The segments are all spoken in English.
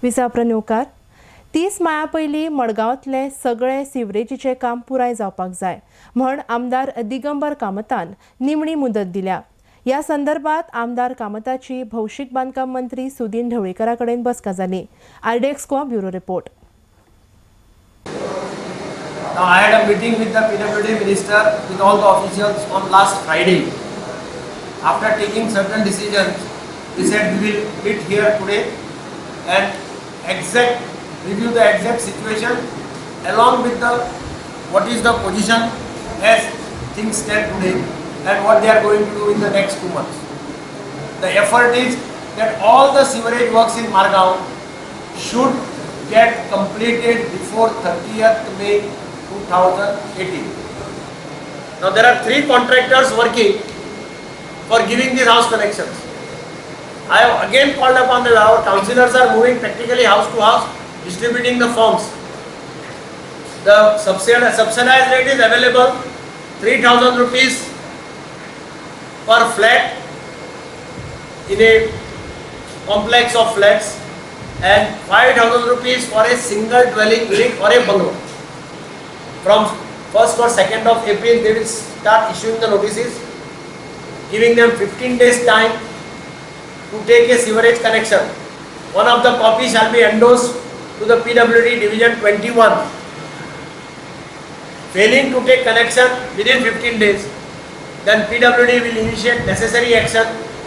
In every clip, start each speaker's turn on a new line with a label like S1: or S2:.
S1: विसाप्रन्योकार 30 माया पयलीं मडगांवांतले सगळे सिवरेजीचे काम पुराय जावपाक जाय म्हण आमदार दिगंबर कामतान निमणी मुदत दिल्या. ह्या संदर्भात आमदार कामताची भौशीक बांदकाम मंत्री सुदीन ढवळीकरा कडेन बसका जाली. RDX bureau report.
S2: Now I had a meeting with the PWD minister with all the officials on last Friday. After taking certain decisions, we said we will meet here today and review the exact situation along with what is the position as things stand today and what they are going to do in the next 2 months. The effort is that all the sewerage works in Margao should get completed before 30th May 2018. Now there are 3 contractors working for giving these house connections. I have again called upon them. Our councillors are moving practically house to house, distributing the forms. The subsidized rate is available 3,000 rupees per flat in a complex of flats and 5,000 rupees for a single dwelling unit or a bungalow. From 1st or 2nd of April, they will start issuing the notices, giving them 15 days time to take a sewerage connection. One of the copies shall be endorsed to the PWD Division 21. Failing to take connection within 15 days, then PWD will initiate necessary action,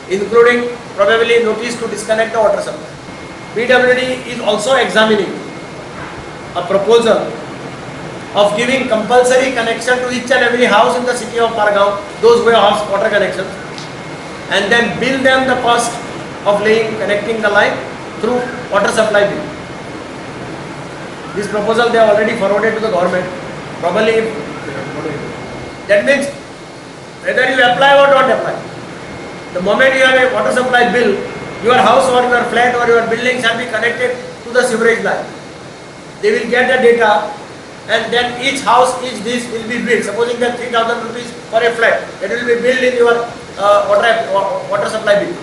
S2: including probably notice to disconnect the water supply. PWD is also examining a proposal of giving compulsory connection to each and every house in the city of Margao, those who have water connections, and then bill them the cost of connecting the line through water supply bill. This proposal they have already forwarded to the government. Probably that means whether you apply or don't apply, the moment you have a water supply bill, your house or your flat or your building shall be connected to the sewerage line. They will get the data. And then each house, each dish will be billed. Supposing that 3,000 rupees for a flat, that will be billed in your water supply bill.